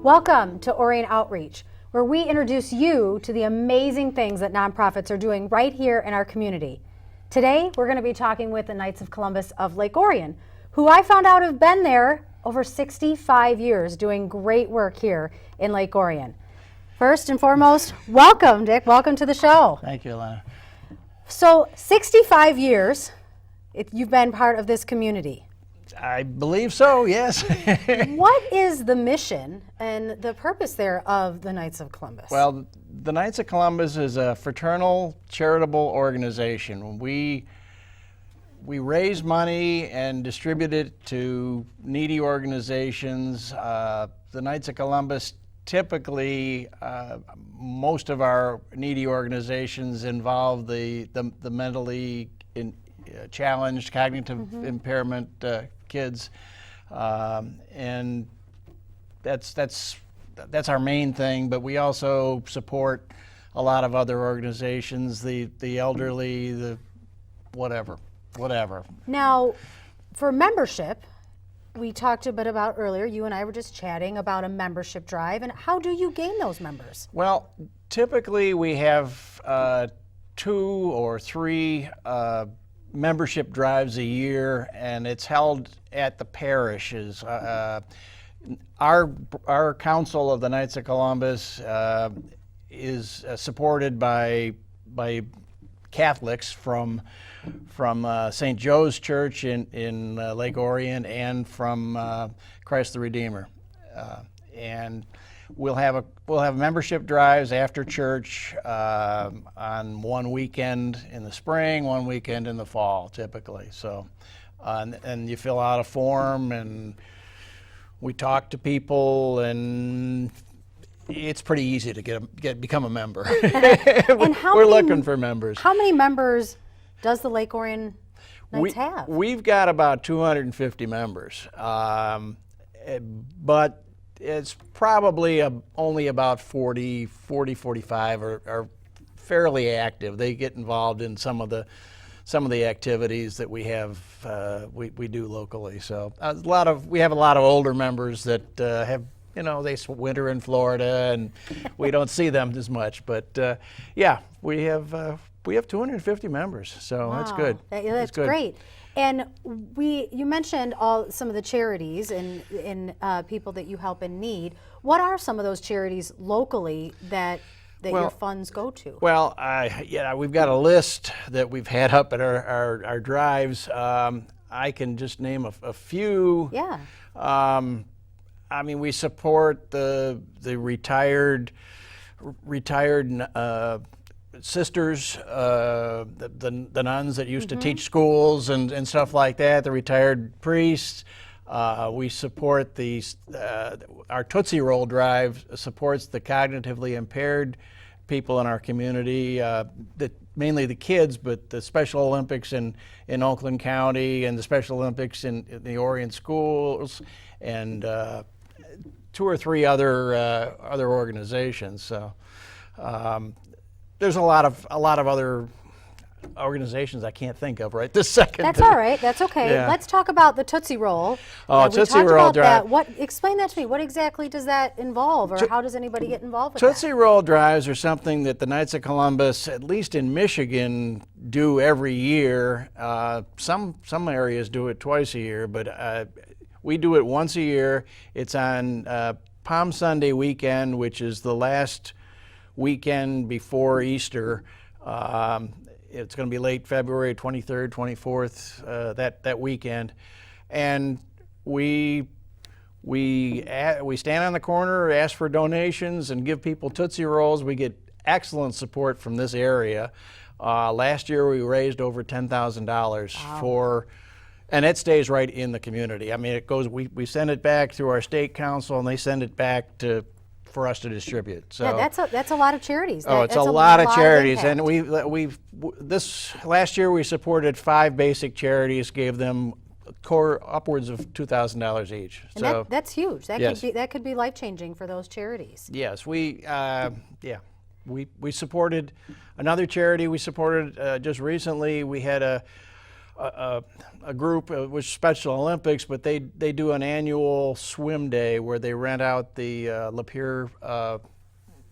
Welcome to Orion Outreach, where we introduce you to the amazing things that nonprofits are doing right here in our community. Today, we're going to be talking with the Knights of Columbus of Lake Orion, who I found out have been there over 65 years doing great work here in Lake Orion. First and foremost, welcome, Dick. Welcome to the show. Thank you, Alana. So, 65 years, you've been part of this community. I believe so, yes. What is the mission and the purpose there of the Knights of Columbus? Well, the Knights of Columbus is a fraternal charitable organization. We raise money and distribute it to needy organizations. The Knights of Columbus typically, most of our needy organizations involve the mentally challenged, cognitive impairment kids, and that's our main thing. But we also support a lot of other organizations, the elderly, the whatever. Now, for membership, we talked a bit about earlier, you and I were just chatting about a membership drive, and how do you gain those members? Well, typically we have 2 or 3 membership drives a year, and it's held at the parishes. Our Council of the Knights of Columbus is supported by Catholics from St. Joe's Church in Lake Orion and from Christ the Redeemer, and we'll have membership drives after church on one weekend in the spring, one weekend in the fall, typically. So, and you fill out a form, and we talk to people, and it's pretty easy to become a member. And We're looking for members. How many members does the Lake Orion Knights have? We've got about 250 members, but it's probably only about 45 are fairly active. They get involved in some of the activities that we have we do locally. So we have a lot of older members that have, they winter in Florida, and we don't see them as much. But yeah, we have 250 members, so wow. That's good. That's good. Great. And you mentioned some of the charities and people that you help in need. What are some of those charities locally that your funds go to? Well, we've got a list that we've had up at our drives. I can just name a few. Yeah. I mean, we support the retired sisters, the nuns that used to teach schools and stuff like that, the retired priests. We support our Tootsie Roll drive supports the cognitively impaired people in our community, mainly the kids, but the Special Olympics in Oakland County and the Special Olympics in the Orion schools, and 2 or 3 other organizations. So. There's a lot of other organizations I can't think of right this second. That's all right. That's okay. Yeah. Let's talk about the Tootsie Roll. Tootsie Roll drive. Explain that to me. What exactly does that involve, or how does anybody get involved with Tootsie Roll drives are something that the Knights of Columbus, at least in Michigan, do every year. Some areas do it twice a year, but we do it once a year. It's on Palm Sunday weekend, which is the last weekend before Easter. It's going to be late February 23rd, 24th, that weekend, and we stand on the corner, ask for donations, and give people Tootsie Rolls. We get excellent support from this area. Last year we raised over $10,000 for, and it stays right in the community. I mean, it goes. We send it back through our state council, and they send it back for us to distribute. So yeah, that's a lot of charities. It's a lot of charities, and this last year we supported 5 basic charities, gave them upwards of $2,000 each. And that's huge. Yes. That could be life-changing for those charities. Yes, we supported another charity. We supported just recently. We had a group with Special Olympics, but they do an annual swim day where they rent out the Lapeer,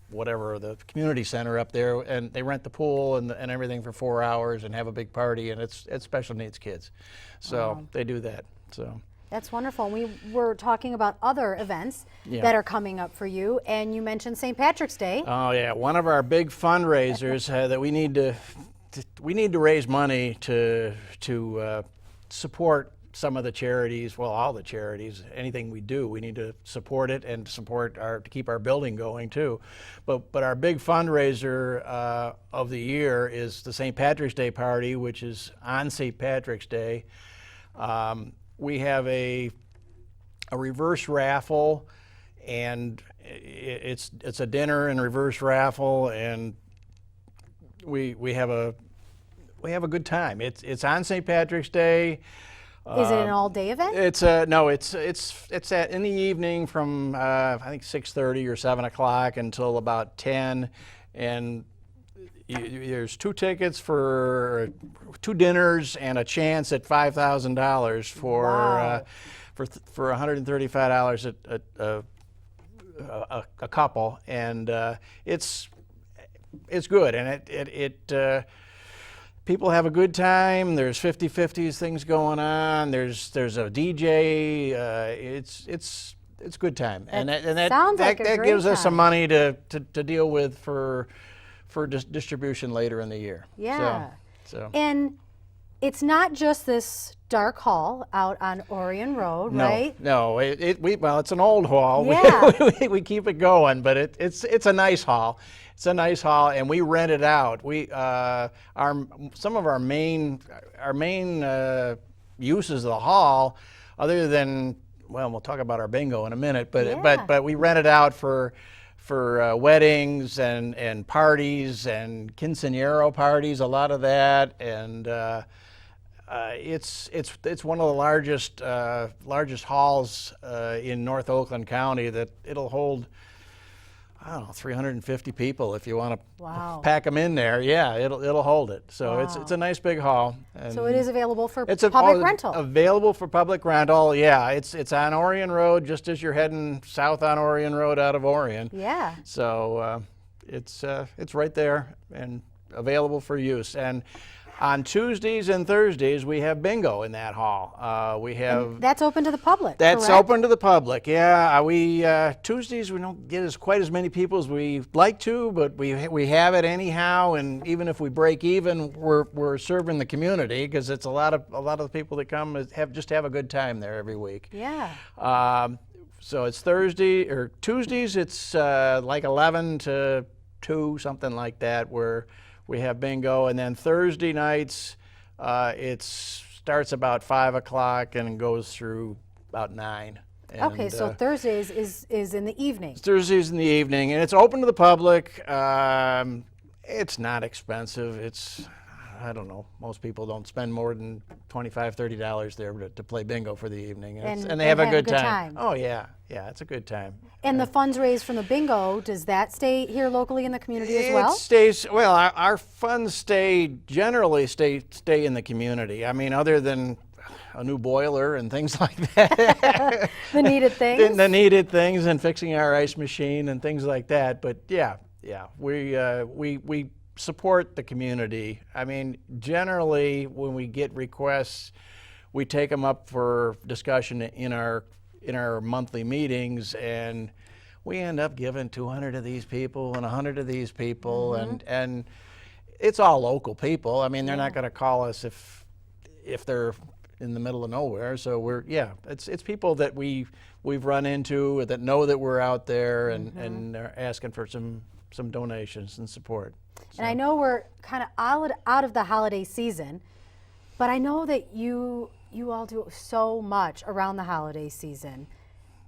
whatever, the community center up there, and they rent the pool and everything for 4 hours and have a big party, and it's special needs kids. So they do that. So. That's wonderful. We were talking about other events that are coming up for you, and you mentioned St. Patrick's Day. Oh yeah, one of our big fundraisers that we need to raise money to support some of the charities. Well, all the charities. Anything we do, we need to support it and to keep our building going too. But our big fundraiser of the year is the St. Patrick's Day party, which is on St. Patrick's Day. We have a reverse raffle, and it's a dinner and reverse raffle, and we have a good time. It's on St. Patrick's Day. Is it an all-day event? It's in the evening from I think 6:30 or 7 o'clock until about 10, and there's 2 tickets for 2 dinners and a chance at $5,000 for $135 a couple, and it's good, and it people have a good time. There's 50-50s things going on. There's a DJ. It's good time, and that gives us some money to deal with for distribution later in the year. Yeah. So. And it's not just this dark hall out on Orion Road, right? No. It's an old hall. Yeah. We keep it going, but it's a nice hall. It's a nice hall, and we rent it out. Some of our main uses of the hall, other than, well, we'll talk about our bingo in a minute, but we rent it out for weddings and parties and quinceañero parties, a lot of that, and it's one of the largest halls in North Oakland County. That it'll hold, I don't know, 350 people if you want to pack them in there. Yeah, it'll hold it. So it's a nice big hall. And so it is available for public rental. Available for public rental. Yeah, it's on Orion Road, just as you're heading south on Orion Road out of Orion. Yeah. So it's right there and available for use. And on Tuesdays and Thursdays, we have bingo in that hall. And that's open to the public. That's correct? open to the public. Yeah, Tuesdays we don't get quite as many people as we like to, but we have it anyhow. And even if we break even, we're serving the community, because it's a lot of the people that come have a good time there every week. Yeah. So it's Tuesdays. It's like 11 to 2, something like that, where we have bingo, and then Thursday nights, it starts about 5 o'clock and goes through about 9. And, okay, so Thursdays is in the evening. Thursdays in the evening, and it's open to the public. It's not expensive. I don't know, most people don't spend more than $25, $30 there to play bingo for the evening, and they have a good time. Oh yeah, it's a good time. And the funds raised from the bingo, does that stay here locally in the community as well? It stays, well, our funds generally stay in the community. I mean, other than a new boiler and things like that. The needed things? The needed things, and fixing our ice machine and things like that. But yeah, we support the community. I mean, generally, when we get requests, we take them up for discussion in our monthly meetings, and we end up giving 200 of these people and 100 of these people, and it's all local people. I mean, they're not going to call us if they're in the middle of nowhere. So it's people that we've run into that know that we're out there, and are asking for some donations and support. So. And I know we're kind of out of the holiday season, but I know that you all do so much around the holiday season.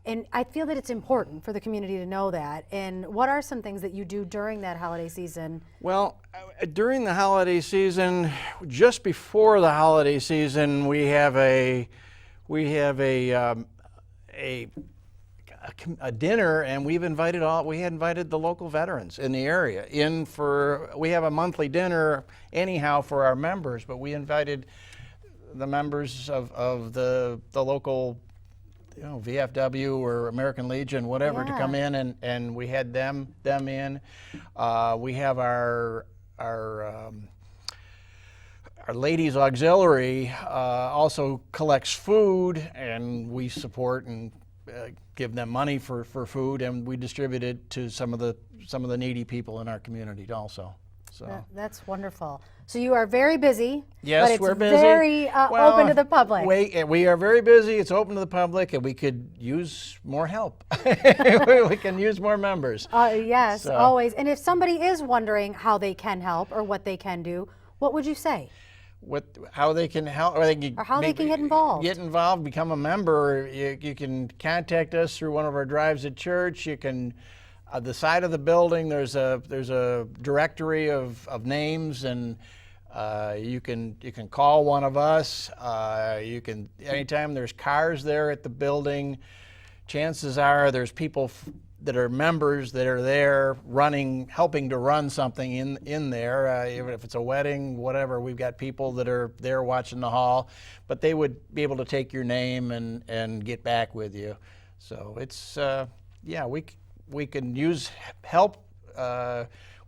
And I feel that it's important for the community to know that. And what are some things that you do during that holiday season? Well, during the holiday season, just before the holiday season, we have a dinner, and we had invited the local veterans in the area we have a monthly dinner anyhow for our members, but we invited the members of the local, VFW or American Legion, whatever, to come in, and we had them in. We have our ladies auxiliary also collects food, and we support and give them money for food, and we distribute it to some of the needy people in our community also. So that's wonderful. So you are very busy. Yes, but it's we're busy. Very open to the public. We are very busy. It's open to the public, and we could use more help. We can use more members. Yes, always. And if somebody is wondering how they can help or what they can do, what would you say? How they can help, or how they can get involved. Get involved, become a member. You can contact us through one of our drives at church. You can, the side of the building, there's a directory of names, and you can call one of us. You can, anytime there's cars there at the building, chances are there's people that are members that are there helping to run something in there. Even if it's a wedding, whatever, we've got people that are there watching the hall, but they would be able to take your name and get back with you. So it's, we can use help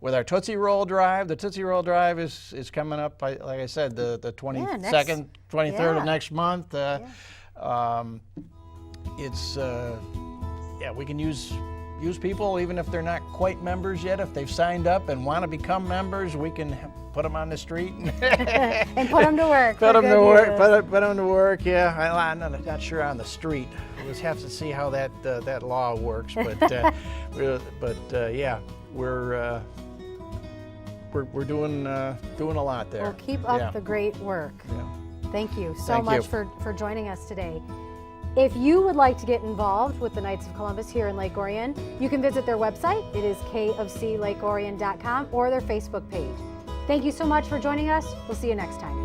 with our Tootsie Roll Drive. The Tootsie Roll Drive is coming up, like I said, the 22nd, 23rd of next month. We can use people even if they're not quite members yet. If they've signed up and want to become members, we can put them on the street and put them to work. Put them to work. Yeah, I'm not sure on the street. We'll have to see how that law works. But we're doing a lot there. Well, keep up the great work. Yeah. Thank you so much for joining us today. If you would like to get involved with the Knights of Columbus here in Lake Orion, you can visit their website. It is kofclakeorion.com, or their Facebook page. Thank you so much for joining us. We'll see you next time.